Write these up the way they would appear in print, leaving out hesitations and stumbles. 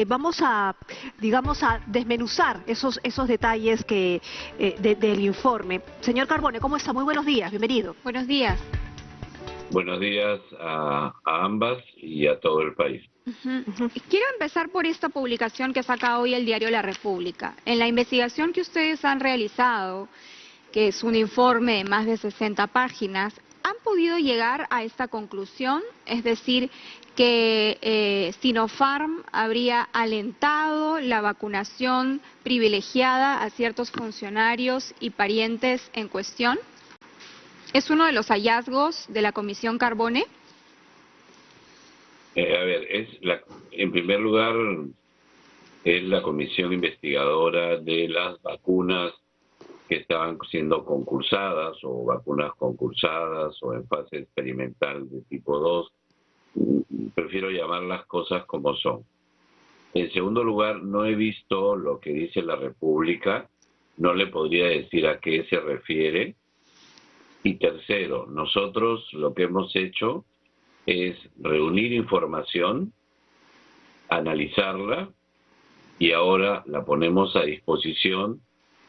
vamos a, digamos, a desmenuzar esos detalles del informe. Señor Carbone, ¿cómo está? Muy buenos días, bienvenido. Buenos días. Buenos días a ambas y a todo el país. Quiero empezar por esta publicación que saca hoy el diario La República. En la investigación que ustedes han realizado, que es un informe de más de 60 páginas, ¿han podido llegar a esta conclusión? Es decir, que Sinopharm habría alentado la vacunación privilegiada a ciertos funcionarios y parientes en cuestión. ¿Es uno de los hallazgos de la Comisión Carbone? En primer lugar, es la comisión investigadora de las vacunas que estaban siendo concursadas o vacunas concursadas o en fase experimental de tipo 2. Prefiero llamar las cosas como son. En segundo lugar, no he visto lo que dice la República, no le podría decir a qué se refiere. Y tercero, nosotros lo que hemos hecho es reunir información, analizarla y ahora la ponemos a disposición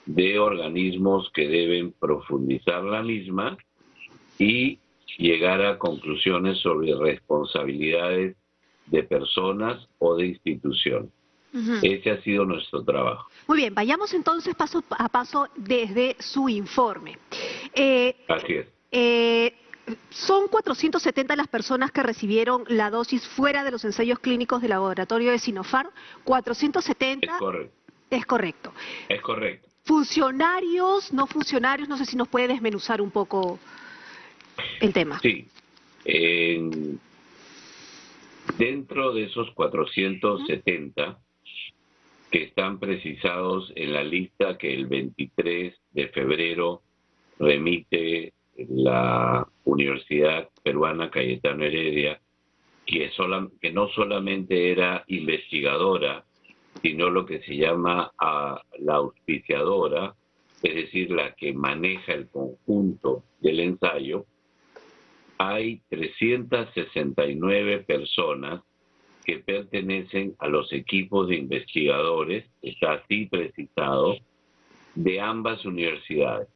de organismos que deben profundizar la misma y llegar a conclusiones sobre responsabilidades de personas o de instituciones. Ese ha sido nuestro trabajo. Muy bien, vayamos entonces paso a paso desde su informe. Así es. Son 470 las personas que recibieron la dosis fuera de los ensayos clínicos del laboratorio de Sinopharm. 470. Es correcto. Es correcto. Es correcto. Funcionarios, no funcionarios, no sé si nos puede desmenuzar un poco el tema. Sí. Dentro de esos 470 que están precisados en la lista que el 23 de febrero remite la Universidad Peruana Cayetano Heredia, que no solamente era investigadora, sino lo que se llama la auspiciadora, es decir, la que maneja el conjunto del ensayo. Hay 369 personas que pertenecen a los equipos de investigadores, está así precisado, de ambas universidades,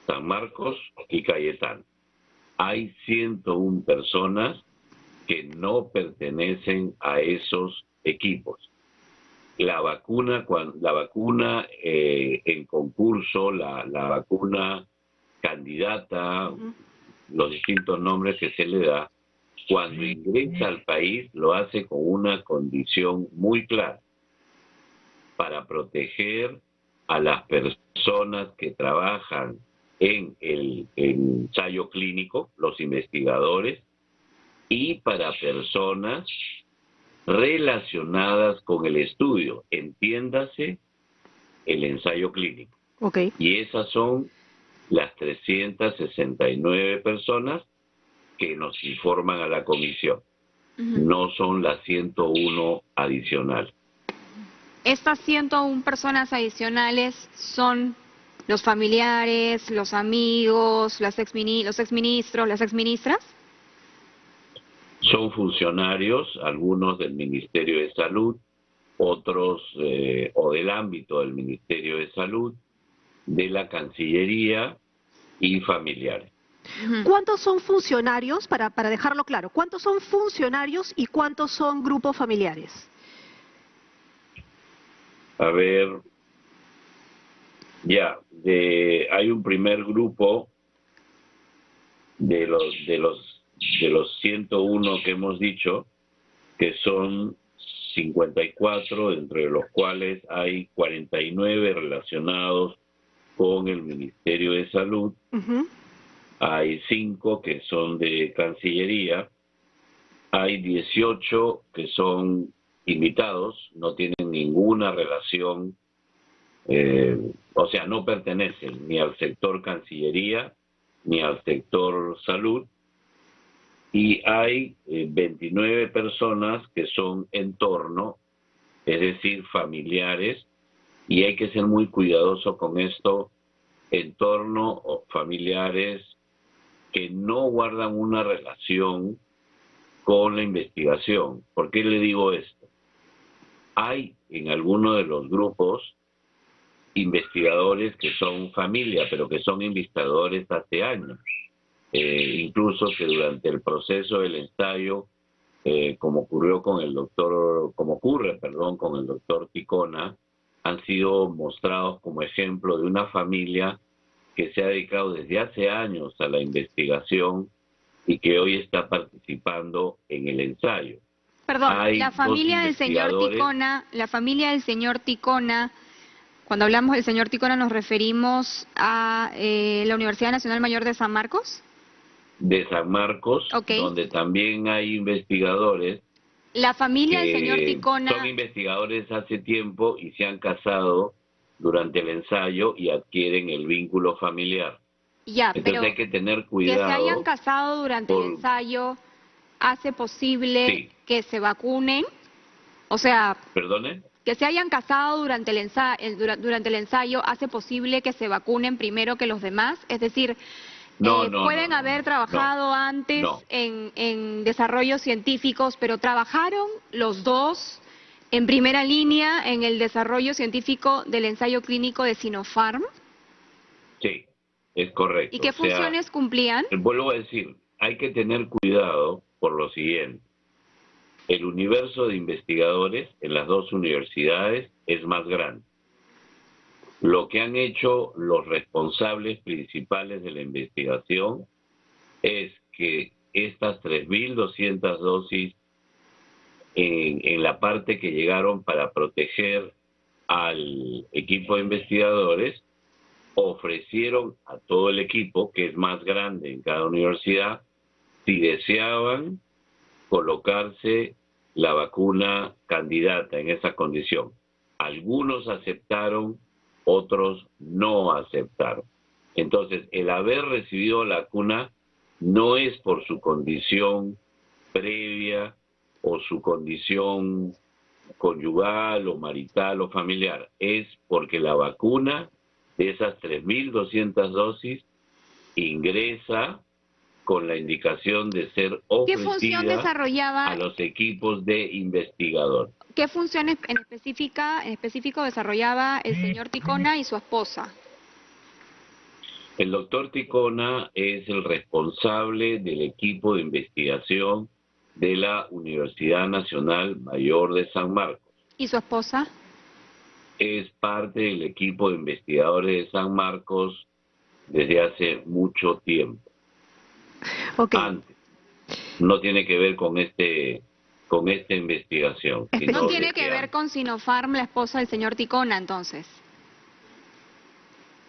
San Marcos y Cayetano. Hay 101 personas que no pertenecen a esos equipos. La vacuna en concurso, la vacuna candidata, los distintos nombres que se le da, cuando ingresa al país lo hace con una condición muy clara: para proteger a las personas que trabajan en el ensayo clínico, los investigadores, y para personas relacionadas con el estudio, entiéndase el ensayo clínico. Okay. Y esas son las 369 personas que nos informan a la comisión. No son las 101 adicionales. Estas 101 personas adicionales son los familiares, los amigos, los exministros, las exministras. Son funcionarios, algunos del Ministerio de Salud, otros o del ámbito del Ministerio de Salud, de la Cancillería y familiares. ¿Cuántos son funcionarios, para dejarlo claro, cuántos son funcionarios y cuántos son grupos familiares? A ver, hay un primer grupo de los 101 que hemos dicho, que son 54, entre los cuales hay 49 relacionados con el Ministerio de Salud. Hay 5 que son de Cancillería, hay 18 que son invitados, no tienen ninguna relación, o sea, no pertenecen ni al sector Cancillería ni al sector Salud, y hay 29 personas que son entorno, es decir, familiares, y hay que ser muy cuidadoso con esto, entorno o familiares que no guardan una relación con la investigación. ¿Por qué le digo esto? Hay en algunos de los grupos investigadores que son familia, pero que son investigadores hace años. Incluso que durante el proceso del ensayo, como ocurre, con el doctor Ticona, han sido mostrados como ejemplo de una familia que se ha dedicado desde hace años a la investigación y que hoy está participando en el ensayo. Perdón, la familia del señor Ticona, cuando hablamos del señor Ticona nos referimos a la Universidad Nacional Mayor de San Marcos. De San Marcos, okay, donde también hay investigadores. La familia del señor Ticona son investigadores hace tiempo y se han casado durante el ensayo y adquieren el vínculo familiar. Ya, entonces pero hay que tener cuidado. Que se hayan casado durante el ensayo hace posible que se vacunen, o sea... ¿Perdone? Que se hayan casado durante el ensayo hace posible que se vacunen primero que los demás, es decir... pueden haber trabajado antes en desarrollos científicos, pero trabajaron los dos en primera línea en el desarrollo científico del ensayo clínico de Sinopharm. Sí, es correcto. ¿Y qué funciones cumplían? Vuelvo a decir, hay que tener cuidado por lo siguiente. El universo de investigadores en las dos universidades es más grande. Lo que han hecho los responsables principales de la investigación es que estas 3.200 dosis en la parte que llegaron para proteger al equipo de investigadores, ofrecieron a todo el equipo, que es más grande en cada universidad, si deseaban colocarse la vacuna candidata en esa condición. Algunos aceptaron, otros no aceptaron. Entonces, el haber recibido la vacuna no es por su condición previa o su condición conyugal o marital o familiar, es porque la vacuna de esas 3.200 dosis ingresa con la indicación de ser ofrecida a los equipos de investigador. ¿Qué funciones en específico desarrollaba el señor Ticona y su esposa? El doctor Ticona es el responsable del equipo de investigación de la Universidad Nacional Mayor de San Marcos. ¿Y su esposa? Es parte del equipo de investigadores de San Marcos desde hace mucho tiempo. Antes. No tiene que ver con esta investigación. No tiene que ver con Sinopharm, la esposa del señor Ticona, entonces.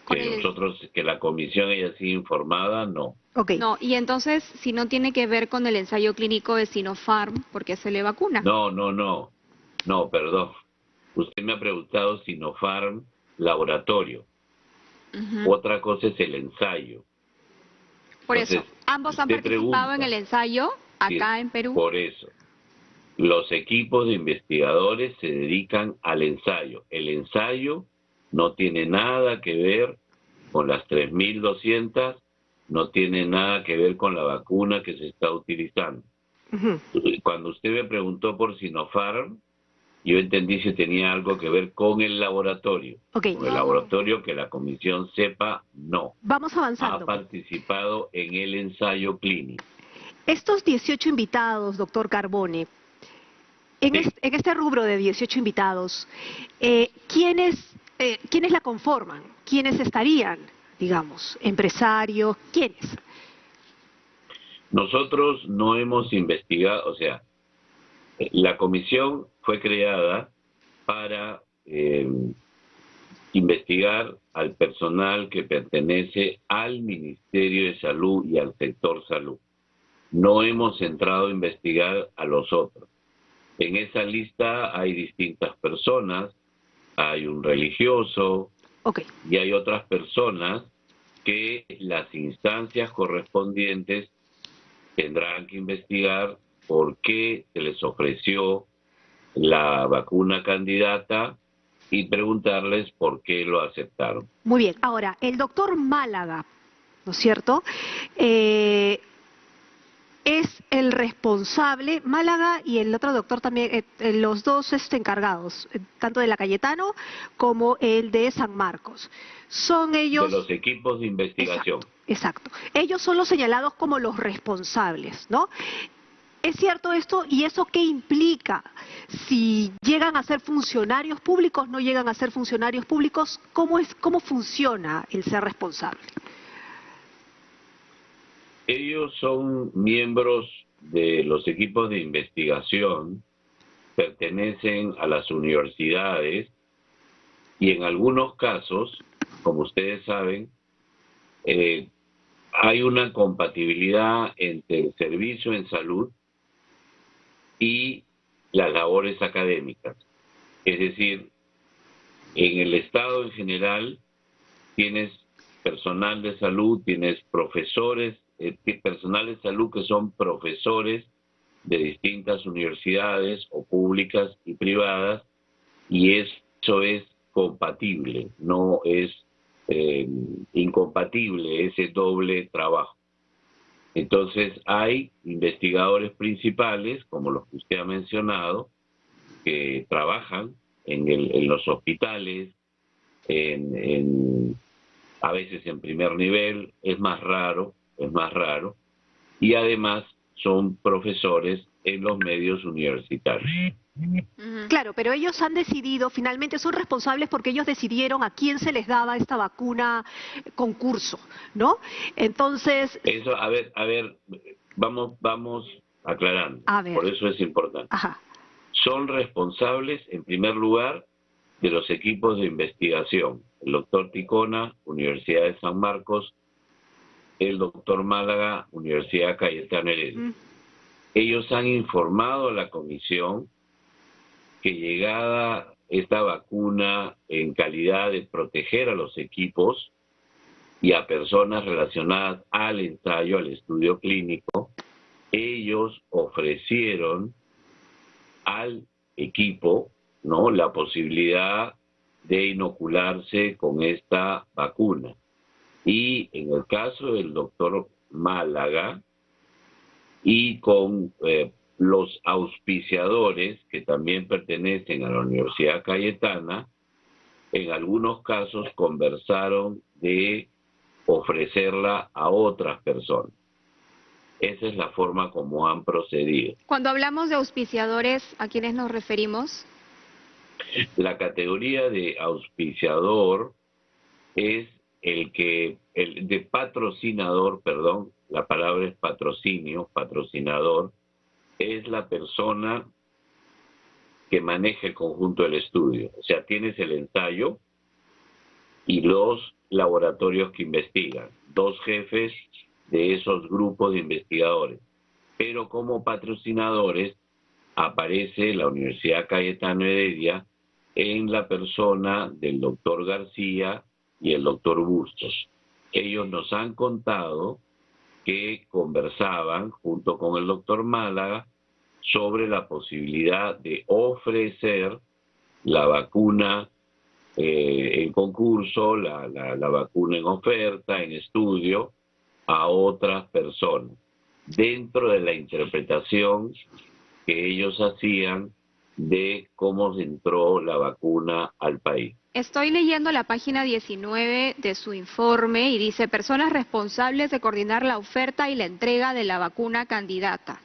Que la comisión haya sido informada, no. No, y entonces, si no tiene que ver con el ensayo clínico de Sinopharm, ¿por qué se le vacuna? No, perdón. Usted me ha preguntado Sinopharm laboratorio. Otra cosa es el ensayo. Por eso, ambos han participado en el ensayo acá en Perú. Por eso. Los equipos de investigadores se dedican al ensayo. El ensayo no tiene nada que ver con las 3.200, no tiene nada que ver con la vacuna que se está utilizando. Cuando usted me preguntó por Sinopharm, yo entendí si tenía algo que ver con el laboratorio. Con el laboratorio, que la comisión sepa, no. Vamos avanzando. Ha participado en el ensayo clínico. Estos 18 invitados, doctor Carbone, en este rubro de 18 invitados, ¿quiénes la conforman? ¿Quiénes estarían, digamos, empresarios? ¿Quiénes? Nosotros no hemos investigado, o sea, la comisión fue creada para investigar al personal que pertenece al Ministerio de Salud y al sector salud. No hemos entrado a investigar a los otros. En esa lista hay distintas personas, hay un religioso y hay otras personas que las instancias correspondientes tendrán que investigar por qué se les ofreció la vacuna candidata y preguntarles por qué lo aceptaron. Muy bien. Ahora, el doctor Málaga, ¿no es cierto?, es el responsable, Málaga y el otro doctor también, los dos encargados, tanto de la Cayetano como el de San Marcos. Son ellos... De los equipos de investigación. Exacto. Ellos son los señalados como los responsables, ¿no? ¿Es cierto esto? ¿Y eso qué implica? Si llegan a ser funcionarios públicos, no llegan a ser funcionarios públicos, ¿cómo funciona el ser responsable? Ellos son miembros de los equipos de investigación, pertenecen a las universidades y en algunos casos, como ustedes saben, hay una compatibilidad entre el servicio en salud y las labores académicas. Es decir, en el Estado en general tienes personal de salud, tienes profesores, personal de salud que son profesores de distintas universidades o públicas y privadas, y eso es compatible, no es incompatible ese doble trabajo. Entonces hay investigadores principales, como los que usted ha mencionado, que trabajan en los hospitales, a veces en primer nivel, es más raro, y además son profesores en los medios universitarios. Claro, pero ellos han decidido, finalmente son responsables porque ellos decidieron a quién se les daba esta vacuna concurso, ¿no? Entonces... Eso, a ver, vamos aclarando, por eso es importante. Ajá. Son responsables, en primer lugar, de los equipos de investigación. El doctor Ticona, Universidad de San Marcos, el doctor Málaga, Universidad Cayetano Heredia. Ellos han informado a la comisión que llegada esta vacuna en calidad de proteger a los equipos y a personas relacionadas al ensayo, al estudio clínico, ellos ofrecieron al equipo, ¿no?, la posibilidad de inocularse con esta vacuna. Y en el caso del doctor Málaga y con los auspiciadores que también pertenecen a la Universidad Cayetana, en algunos casos conversaron de ofrecerla a otras personas. Esa es la forma como han procedido. Cuando hablamos de auspiciadores, ¿a quiénes nos referimos? La categoría de auspiciador es de patrocinador, perdón, la palabra es patrocinio, patrocinador, es la persona que maneja el conjunto del estudio. O sea, tienes el ensayo y los laboratorios que investigan, dos jefes de esos grupos de investigadores. Pero como patrocinadores aparece la Universidad Cayetano Heredia en la persona del doctor García y el doctor Bustos. Ellos nos han contado que conversaban junto con el doctor Málaga sobre la posibilidad de ofrecer la vacuna en concurso, la vacuna en oferta, en estudio, a otras personas, dentro de la interpretación que ellos hacían de cómo entró la vacuna al país. Estoy leyendo la página 19 de su informe y dice: personas responsables de coordinar la oferta y la entrega de la vacuna candidata.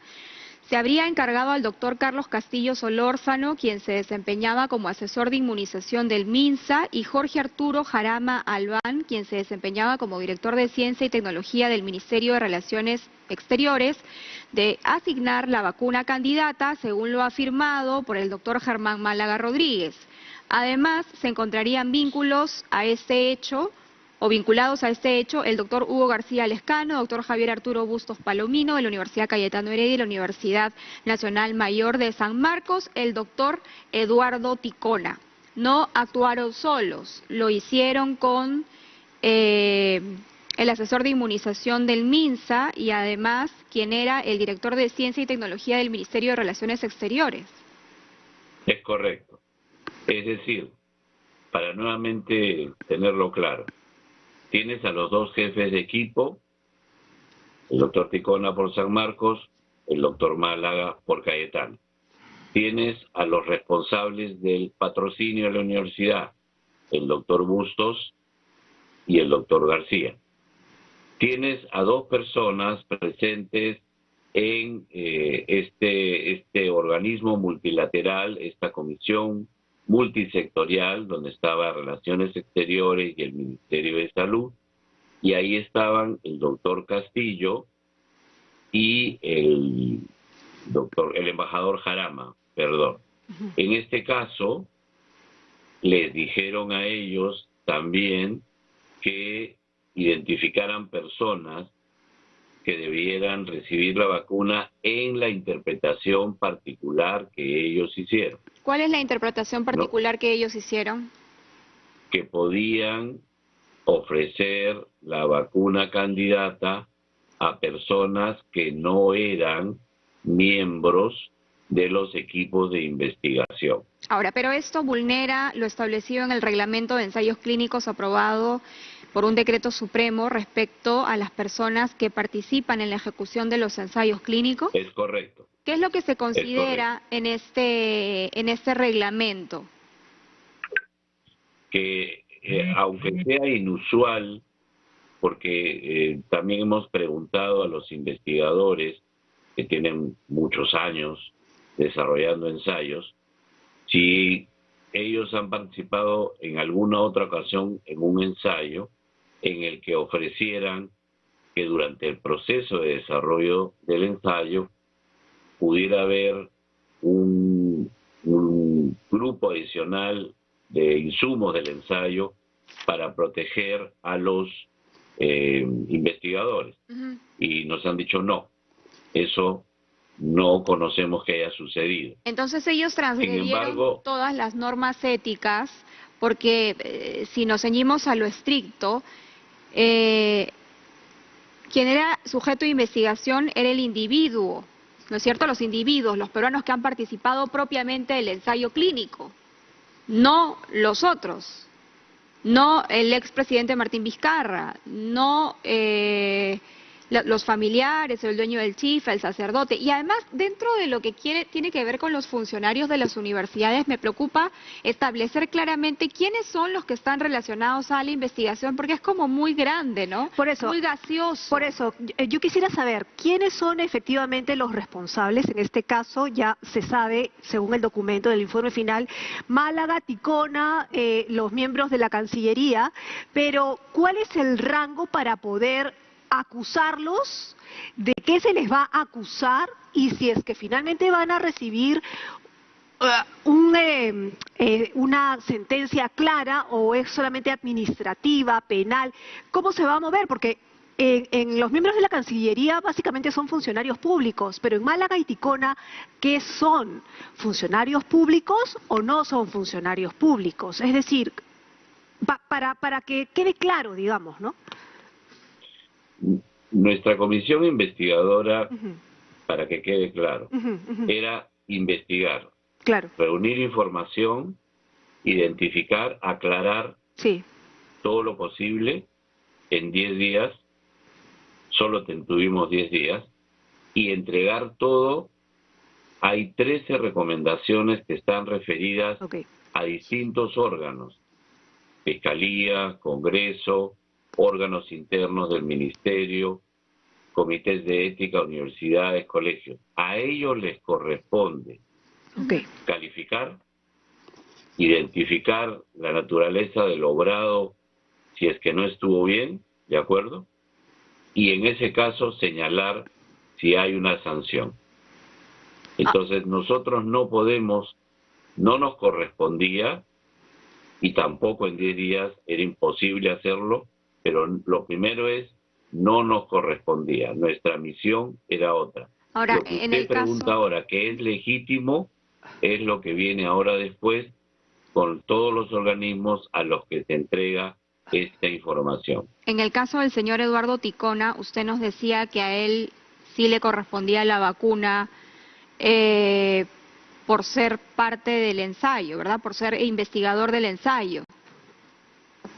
Se habría encargado al doctor Carlos Castillo Solórzano, quien se desempeñaba como asesor de inmunización del MINSA, y Jorge Arturo Jarama Albán, quien se desempeñaba como director de Ciencia y Tecnología del Ministerio de Relaciones Exteriores, de asignar la vacuna candidata, según lo afirmado por el doctor Germán Málaga Rodríguez. Además, se encontrarían vínculos a este hecho, o vinculados a este hecho, el doctor Hugo García Lescano, doctor Javier Arturo Bustos Palomino de la Universidad Cayetano Heredia y la Universidad Nacional Mayor de San Marcos, el doctor Eduardo Ticona. No actuaron solos, lo hicieron con el asesor de inmunización del MINSA y además quien era el director de Ciencia y Tecnología del Ministerio de Relaciones Exteriores. Es correcto. Es decir, para nuevamente tenerlo claro, tienes a los dos jefes de equipo el doctor Ticona por San Marcos, el doctor Málaga por Cayetano. Tienes a los responsables del patrocinio de la universidad, el doctor Bustos y el doctor García. Tienes a dos personas presentes en este organismo multilateral, esta comisión multisectorial, donde estaba Relaciones Exteriores y el Ministerio de Salud, y ahí estaban el doctor Castillo y el embajador Jarama, perdón. En este caso, les dijeron a ellos también que identificaran personas que debieran recibir la vacuna en la interpretación particular que ellos hicieron. ¿Cuál es la interpretación particular que ellos hicieron? Que podían ofrecer la vacuna candidata a personas que no eran miembros de los equipos de investigación. Ahora, pero esto vulnera lo establecido en el reglamento de ensayos clínicos aprobado por un decreto supremo respecto a las personas que participan en la ejecución de los ensayos clínicos. Es correcto. ¿Qué es lo que se considera en este reglamento? Que aunque sea inusual, porque también hemos preguntado a los investigadores que tienen muchos años desarrollando ensayos, si ellos han participado en alguna otra ocasión en un ensayo en el que ofrecieran que durante el proceso de desarrollo del ensayo pudiera haber un grupo adicional de insumos del ensayo para proteger a los investigadores. Y nos han dicho no, eso no conocemos que haya sucedido. Entonces ellos transgredieron todas las normas éticas, porque si nos ceñimos a lo estricto, quien era sujeto de investigación era el individuo, ¿no es cierto? Los individuos, los peruanos que han participado propiamente del ensayo clínico, no los otros, no el expresidente Martín Vizcarra, no los familiares, el dueño del chifa, el sacerdote. Y además, dentro de lo que tiene que ver con los funcionarios de las universidades, me preocupa establecer claramente quiénes son los que están relacionados a la investigación, porque es como muy grande, ¿no? Por eso, muy gaseoso. Por eso, yo quisiera saber quiénes son efectivamente los responsables. En este caso ya se sabe, según el documento del informe final, Málaga, Ticona, los miembros de la Cancillería, pero ¿cuál es el rango para poder acusarlos? ¿De qué se les va a acusar? Y si es que finalmente van a recibir una sentencia clara, o es solamente administrativa, penal. ¿Cómo se va a mover? Porque en los miembros de la Cancillería básicamente son funcionarios públicos, pero en Málaga y Ticona, ¿qué son? ¿Funcionarios públicos o no son funcionarios públicos? Es decir, para que quede claro, digamos, ¿no? Nuestra comisión investigadora, para que quede claro, era investigar, reunir información, identificar, aclarar todo lo posible en 10 días, solo tuvimos 10 días, y entregar todo. Hay 13 recomendaciones que están referidas a distintos órganos, Fiscalía, Congreso, órganos internos del Ministerio, comités de ética, universidades, colegios. A ellos les corresponde calificar, identificar la naturaleza del obrado si es que no estuvo bien, ¿de acuerdo? Y en ese caso señalar si hay una sanción. Entonces nosotros no podemos, no nos correspondía, y tampoco en 10 días era imposible hacerlo, pero lo primero es, no nos correspondía, nuestra misión era otra. Ahora, lo que usted pregunta ahora, que es legítimo, es lo que viene ahora después con todos los organismos a los que se entrega esta información. En el caso del señor Eduardo Ticona, usted nos decía que a él sí le correspondía la vacuna por ser parte del ensayo, ¿verdad? Por ser investigador del ensayo.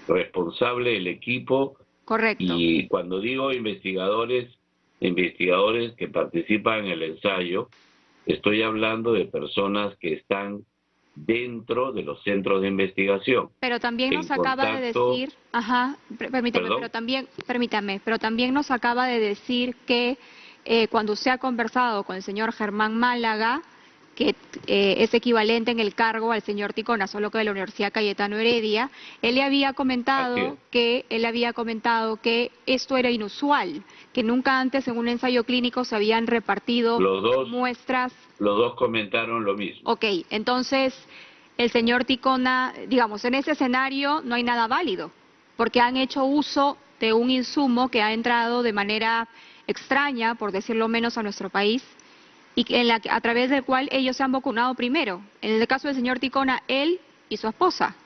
Responsable del equipo. Correcto. Y cuando digo investigadores, investigadores que participan en el ensayo, estoy hablando de personas que están dentro de los centros de investigación. Pero también nos en acaba de contacto- decir, permítame, ¿Perdón? pero también nos acaba de decir que cuando usted ha conversado con el señor Germán Málaga, que es equivalente en el cargo al señor Ticona, solo que de la Universidad Cayetano Heredia, él le había Así comentado es. que esto era inusual, que nunca antes en un ensayo clínico se habían repartido Los muestras. dos comentaron lo mismo. Ok, entonces el señor Ticona, digamos, en ese escenario no hay nada válido, porque han hecho uso de un insumo que ha entrado de manera extraña, por decirlo menos, a nuestro país, y a través del cual ellos se han vacunado primero. En el caso del señor Ticona, él y su esposa.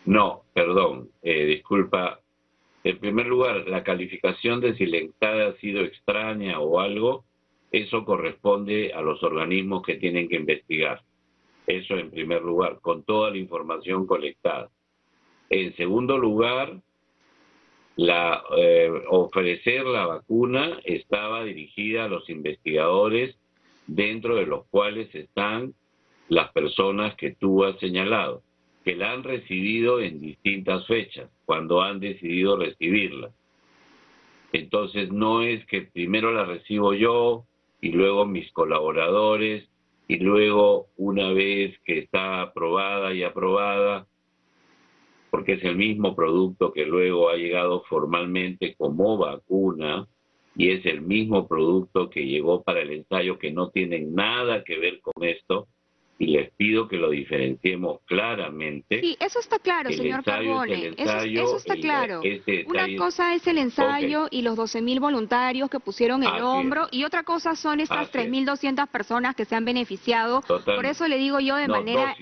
No, perdón, disculpa. En primer lugar, la calificación de si la entrada ha sido extraña o algo, eso corresponde a los organismos que tienen que investigar. Eso en primer lugar, con toda la información colectada. En segundo lugar, ofrecer la vacuna estaba dirigida a los investigadores, dentro de los cuales están las personas que tú has señalado, que la han recibido en distintas fechas, cuando han decidido recibirla. Entonces no es que primero la recibo yo y luego mis colaboradores y luego una vez que está aprobada y aprobada, porque es el mismo producto que luego ha llegado formalmente como vacuna y es el mismo producto que llegó para el ensayo, que no tiene nada que ver con esto, y les pido que lo diferenciemos claramente. Sí, eso está claro, El señor ensayo es Carbone. el ensayo, Eso está claro. ese Una detalle- cosa es el ensayo Ok. y los 12.000 voluntarios que pusieron el Así es. hombro, y otra cosa son estas Así es. 3.200 personas que se han beneficiado. Totalmente. Por eso le digo yo de No, manera...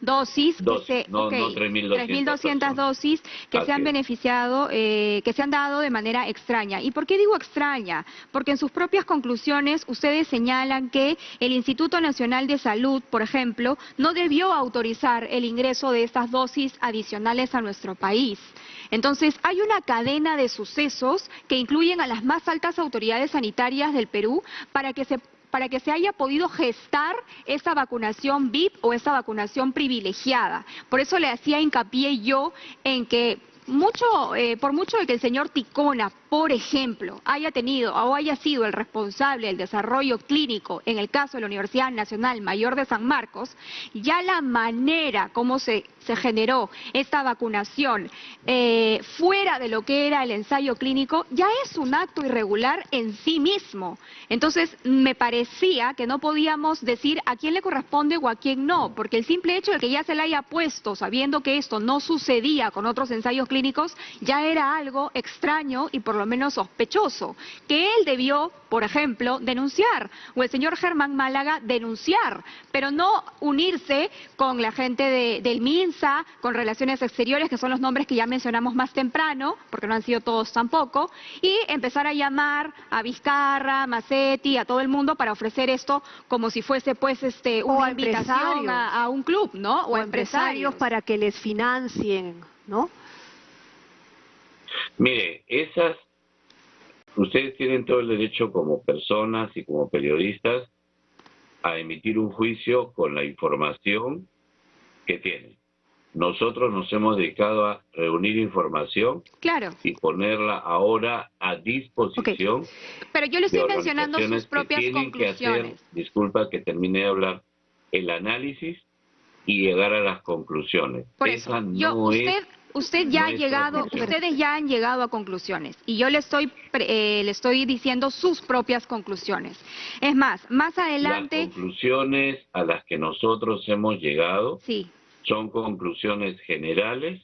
dosis, no 3.200 personas. dosis que Así se han es. beneficiado, que se han dado de manera extraña. ¿Y por qué digo extraña? Porque en sus propias conclusiones ustedes señalan que el Instituto Nacional de Salud, por ejemplo, no debió autorizar el ingreso de estas dosis adicionales a nuestro país. Entonces, hay una cadena de sucesos que incluyen a las más altas autoridades sanitarias del Perú para que se haya podido gestar esa vacunación VIP o esa vacunación privilegiada. Por eso le hacía hincapié yo en que por mucho de que el señor Ticona, por ejemplo, haya tenido o haya sido el responsable del desarrollo clínico en el caso de la Universidad Nacional Mayor de San Marcos, ya la manera como se generó esta vacunación fuera de lo que era el ensayo clínico ya es un acto irregular en sí mismo. Entonces, me parecía que no podíamos decir a quién le corresponde o a quién no, porque el simple hecho de que ya se le haya puesto, sabiendo que esto no sucedía con otros ensayos clínicos, ya era algo extraño y por lo menos sospechoso, que él debió, por ejemplo, denunciar, o el señor Germán Málaga denunciar, pero no unirse con la gente del MINSA, con Relaciones Exteriores, que son los nombres que ya mencionamos más temprano, porque no han sido todos tampoco, y empezar a llamar a Vizcarra, Macetti, a todo el mundo para ofrecer esto como si fuese pues O una a invitación empresarios. a un club, ¿no? O empresarios para que les financien, ¿no? Mire, ustedes tienen todo el derecho como personas y como periodistas a emitir un juicio con la información que tienen. Nosotros nos hemos dedicado a reunir información Claro. y ponerla ahora a disposición. Pero yo le de estoy mencionando organizaciones sus propias que tienen que conclusiones. hacer, disculpa que termine de hablar, el análisis y llegar a las conclusiones. Por Esa eso, usted ya ha nuestra llegado, función. ustedes ya han llegado a conclusiones y yo le estoy diciendo sus propias conclusiones. Es más adelante, Las conclusiones a las que nosotros hemos llegado sí, son conclusiones generales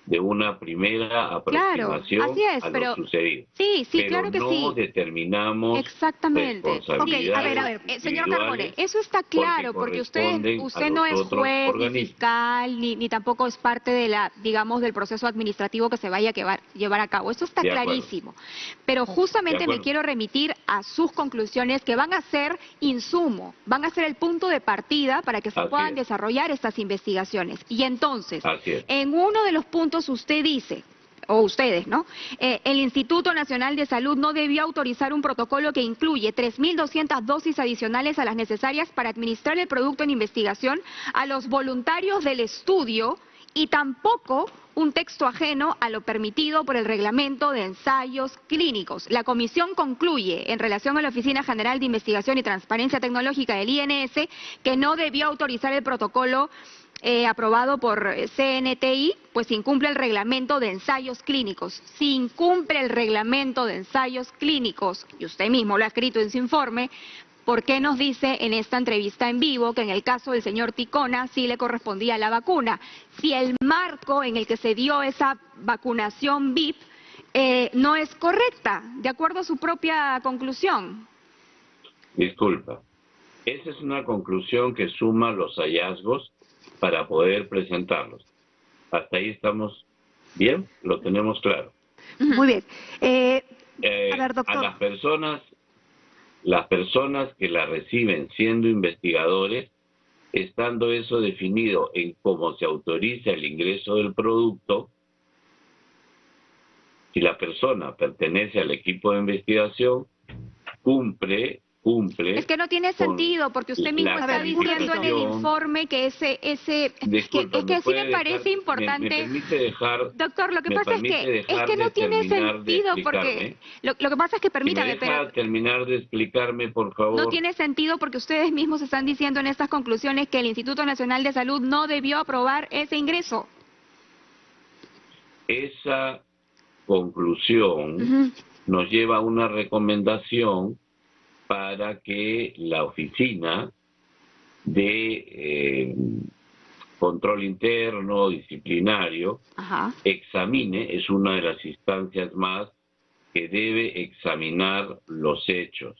de una primera claro, aproximación así es, a pero lo sucedido. sí, Pero claro que no sí. determinamos Exactamente. responsabilidades A ver, señor Carbone, individuales eso está claro, porque usted corresponden a no los es otros juez, ni organismos. fiscal, ni tampoco es parte de del proceso administrativo que se vaya a llevar a cabo. Eso está De acuerdo. clarísimo. Pero justamente De me acuerdo. quiero remitir a sus conclusiones que van a ser insumo, van a ser el punto de partida para que se Así puedan es. desarrollar estas investigaciones. Y entonces, Así es. en uno de los puntos usted dice, o ustedes, ¿no? El Instituto Nacional de Salud no debió autorizar un protocolo que incluye 3.200 dosis adicionales a las necesarias para administrar el producto en investigación a los voluntarios del estudio y tampoco un texto ajeno a lo permitido por el Reglamento de Ensayos Clínicos. La comisión concluye, en relación a la Oficina General de Investigación y Transparencia Tecnológica del INS, que no debió autorizar el protocolo aprobado por CNTI, pues incumple el reglamento de ensayos clínicos. Si incumple el reglamento de ensayos clínicos, y usted mismo lo ha escrito en su informe, ¿por qué nos dice en esta entrevista en vivo que en el caso del señor Ticona sí le correspondía la vacuna? Si el marco en el que se dio esa vacunación VIP no es correcta, de acuerdo a su propia conclusión. Disculpa, esa es una conclusión que suma los hallazgos para poder presentarlos. Hasta ahí estamos bien, lo tenemos claro. Muy bien. A ver, doctor. A las personas que la reciben siendo investigadores, estando eso definido en cómo se autoriza el ingreso del producto, si la persona pertenece al equipo de investigación, cumple. Es que no tiene sentido, porque usted mismo está diciendo en el informe que Disculpa, es que sí me parece importante. ¿Me permite dejar? Doctor, lo que pasa es que no tiene sentido, porque lo que pasa es que, permítame, si me deja terminar de explicarme, por favor. No tiene sentido porque ustedes mismos están diciendo en estas conclusiones que el Instituto Nacional de Salud no debió aprobar ese ingreso. Esa conclusión nos lleva a una recomendación para que la oficina de control interno, disciplinario, examine, es una de las instancias más que debe examinar los hechos.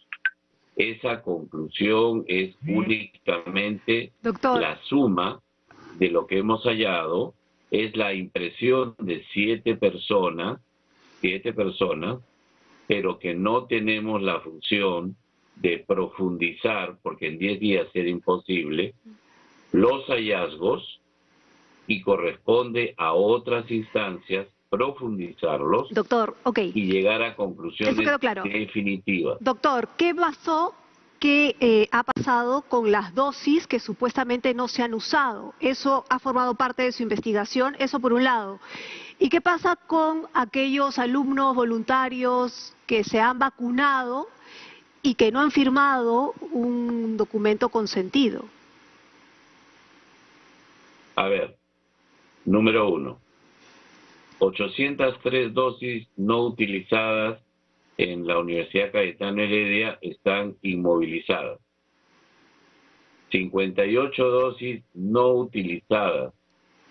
Esa conclusión es únicamente la suma de lo que hemos hallado, es la impresión de 7 personas, pero que no tenemos la función de profundizar, porque en 10 días era imposible, los hallazgos, y corresponde a otras instancias profundizarlos, doctor, y llegar a conclusiones definitivas. Doctor, ¿qué pasó? ¿Qué ha pasado con las dosis que supuestamente no se han usado? Eso ha formado parte de su investigación, eso por un lado. ¿Y qué pasa con aquellos alumnos voluntarios que se han vacunado y que no han firmado un documento consentido? A ver, número 1, 803 dosis no utilizadas en la Universidad Cayetano Heredia están inmovilizadas. 58 dosis no utilizadas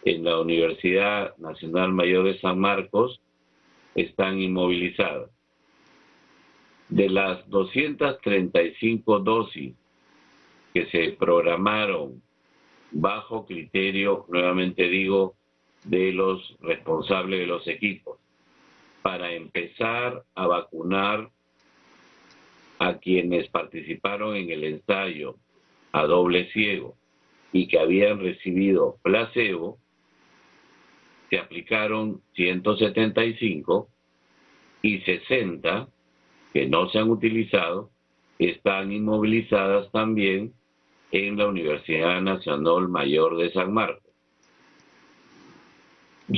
en la Universidad Nacional Mayor de San Marcos están inmovilizadas. De las 235 dosis que se programaron bajo criterio, nuevamente digo, de los responsables de los equipos, para empezar a vacunar a quienes participaron en el ensayo a doble ciego y que habían recibido placebo, se aplicaron 175 y 60 que no se han utilizado están inmovilizadas también en la Universidad Nacional Mayor de San Marcos.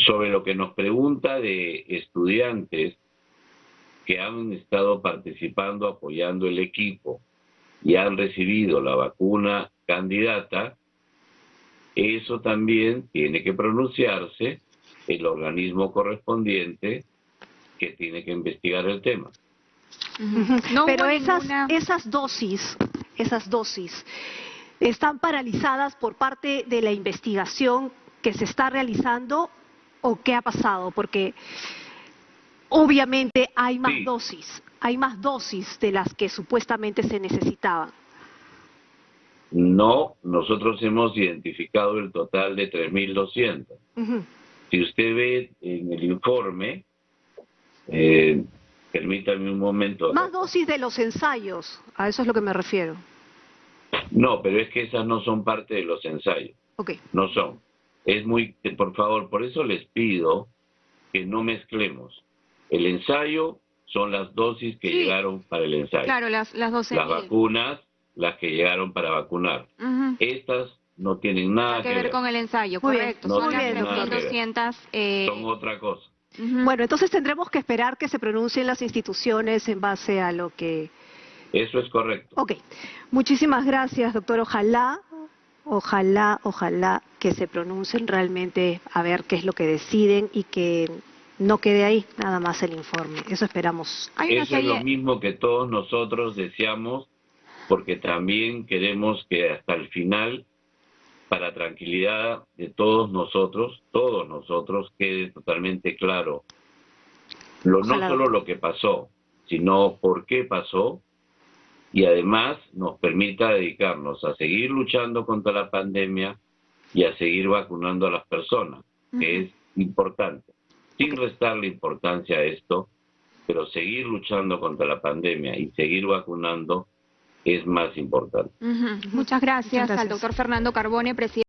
Sobre lo que nos pregunta de estudiantes que han estado participando, apoyando el equipo y han recibido la vacuna candidata, eso también tiene que pronunciarse el organismo correspondiente que tiene que investigar el tema. Pero esas dosis están paralizadas por parte de la investigación que se está realizando, ¿o qué ha pasado? Porque obviamente hay más dosis de las que supuestamente se necesitaban. No, nosotros hemos identificado el total de 3.200. Si usted ve en el informe, permítame un momento. Más dosis de los ensayos, a eso es lo que me refiero. No, pero es que esas no son parte de los ensayos. No son. Es muy, por favor, por eso les pido que no mezclemos. El ensayo son las dosis que Sí. llegaron para el ensayo. Claro, las 12.000. Las vacunas, las que llegaron para vacunar. Ujú. Estas no tienen nada Nada que ver con el ensayo, Muy bien, correcto. no Son las tienen nada que ver. 3.200. Son otra cosa. Ujú. Bueno, entonces tendremos que esperar que se pronuncien las instituciones en base a lo que... Eso es correcto. Ok, muchísimas gracias, doctor. Ojalá que se pronuncien realmente a ver qué es lo que deciden y que no quede ahí nada más el informe. Eso esperamos. Hay una Eso es lo serie. mismo que todos nosotros deseamos, porque también queremos que hasta el final, para tranquilidad de todos nosotros, quede totalmente claro no Ojalá. solo lo que pasó, sino por qué pasó, y además nos permita dedicarnos a seguir luchando contra la pandemia y a seguir vacunando a las personas, que es importante, sin restarle importancia a esto, pero seguir luchando contra la pandemia y seguir vacunando es más importante. Ujú. Muchas gracias Muchas gracias. al doctor Fernando Carbone, presidente.